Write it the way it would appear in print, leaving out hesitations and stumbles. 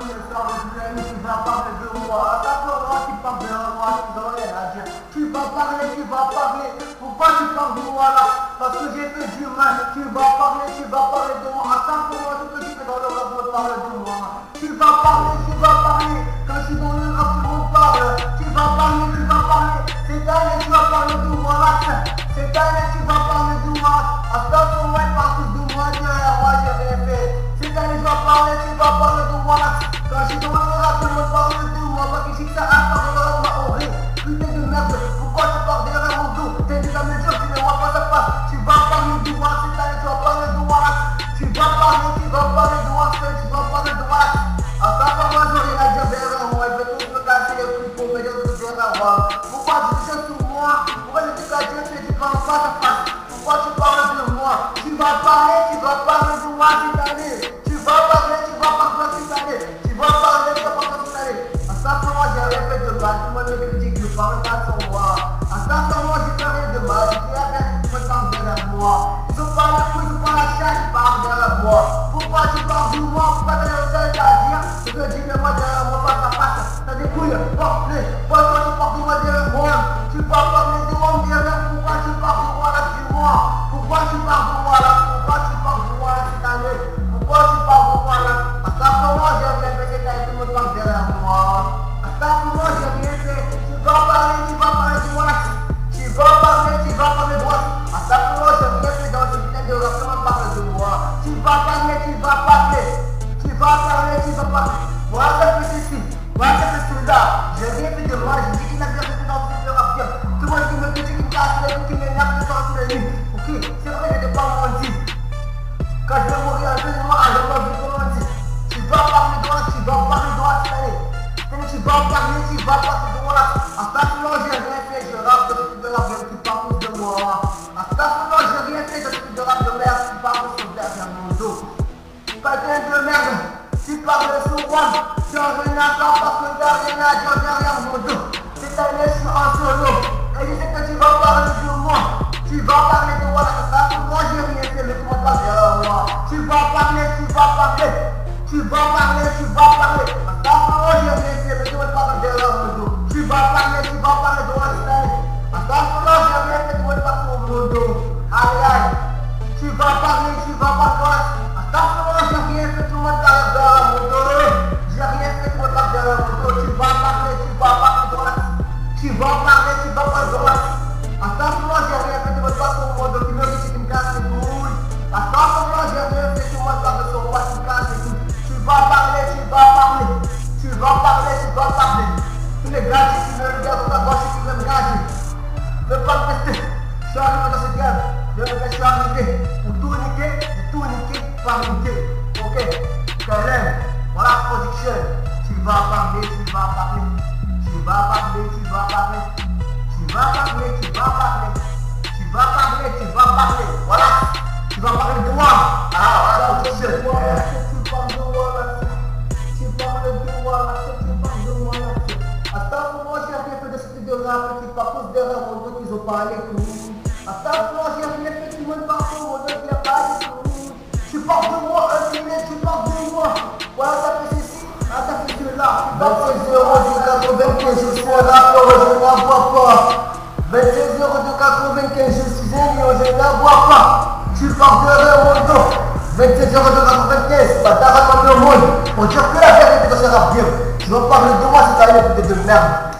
tous les soirs de la nuit, tu vas parler de moi. À ta parole, tu parles de moi, tu dois rien à dire. Tu vas parler, tu vas parler. Pourquoi tu parles de moi là? Parce que j'ai fait du mal. Tu vas parler de moi. À ta parole, tout ce que tu fais dans le rap, me parle de moi. Tu vas parler, tu vas parler. Quand je suis dans le rap, tout le monde parle. Tu vas parler, tu vas parler. Cette année, tu vas parler de moi là. Cette année, tu vas parler de moi. À ta parole, partout de moi, derrière moi, j'ai rien fait. Cette année, tu vas parler de moi là. Quand je suis dans le rap, tout le monde parle de moi. Parce que si ça a parlé de moi, on rit. Putain de merde, pourquoi tu parles derrière mon dos? T'es déjà me dire, tu ne vois pas ça passe. Tu vas parler de moi, cette année, tu vas parler de moi là. Tu vas parler de moi, tu vas parler de moi là. À ta parole, je rien à dire derrière moi. Je vais tous me casser les couilles pour me dire de derrière moi. Pourquoi tu sais sur moi? Pourquoi je te cache, tu dis pas en face à face? Pourquoi tu parles de moi? Tu vas parler de moi cette année. Tu vas parler cette année. Tu vas parler cette année. À ta parole, j'ai rien fait de mal. Tout le monde me critique, je parle pas sur moi. À ta parole, j'ai fait rien de mal. Je dis rien, tu me parles derrière moi. Je parle de couilles, je parle à chaque, tu parles derrière moi. Pourquoi tu parles de moi? Pourquoi tu as rien à dire? Je te dis, mais moi derrière moi, face à face. T'as des couilles, porte-les. Pourquoi tu parles de moi derrière moi? Tu vas parler de moi derrière. Pourquoi tu parles de moi là, dis-moi? Pourquoi tu parles de moi là? Pourquoi tu parles de moi là cette année? Pourquoi tu parles de moi là? À ta parole, j'ai rien fait cette année, tout le monde parle derrière moi. À ta parole, j'ai rien fait. Tu vas parler de moi là. Tu vas parler de moi. À ta parole, j'ai rien fait dans ce putain de rap, tout le monde parle de moi. Tu vas parler. Voilà ce que c'est ici. Voilà ce que c'est là. J'ai rien fait de moi, j'ai dit qu'il n'a rien fait dans ce rap game. Tout le monde qui me critique, qui me casse les couilles, qui m'énerve de sortir les lignes. Ok, c'est vrai, je n'ai pas menti. Quand je vais mourir un peu de moi, je vais vous comment tu vas parler de moi cette année. Tu vas parler de moi là. À ta parole, j'ai rien fait, je rappe de ce de rap game, tu parles de moi. À ta parole, j'ai rien fait de ce de rap de merde, tu parles sur derrière mon dos. Putain de merde, tu parles sur moi. Tu as rien à faire parce que t'as rien à dire derrière mon dos. Cette année, je suis en solo. Et je sais que tu vas parler de moi. Tu vas parler de moi là. À ta parole, j'ai rien fait, mais tu vas parler derrière moi. Tu vas parler. À ta parole, j'ai rien fait, mais tu vas parler derrière mon dos. Tu vas parler de moi cette année. À ta parole, j'ai rien fait, tu vas parler sur mon dos. Aïe aïe. Tu vas parler. À ta parole, j'ai rien fait, tout le monde parle derrière mon dos. J'ai rien fait, tout le monde parle derrière mon dos. Tu vas parler de moi. À ta parole, j'ai rien fait, tout le monde parle sur mon dos. Tu me dis que tu me casses les couilles. À ta parole, j'ai rien fait, tout le monde parle sur moi, tu me casses les couilles. Tu vas parler. Tous les gars qui me regardent dans ta gauche, qui me regardent. Ne veux pas me tester. Je suis arrivé dans cette game. Je suis arrivé pour tout niquer, pas niquer. Ok, Kellen, voilà la production. Tu vas parler. Voilà, tu vas parler de moi. Voilà la production. Tu parles de moi là. À ta parole, j'ai rien fait de ce de rap qui partent derrière mon dos, qu'ils ont parlé tout. À ta parole, j'ai rien fait, tout le monde parle sur mon dos, qui a parlé tout. Tu parles de moi, tu parles de moi. Voilà, t'as fait ceci, t'as fait cela. 26 euros de 95, je suis un rappeur, je n'en bois pas. 26 euros de 95, je suis un lion, je n'en bois pas. Tu parles derrière mon dos. 27 euros de 95, pas d'arrêt comme le monde. Pour dire que la vérité dans ce rap game. Tu vas parler de moi, c'est ta putain de merde.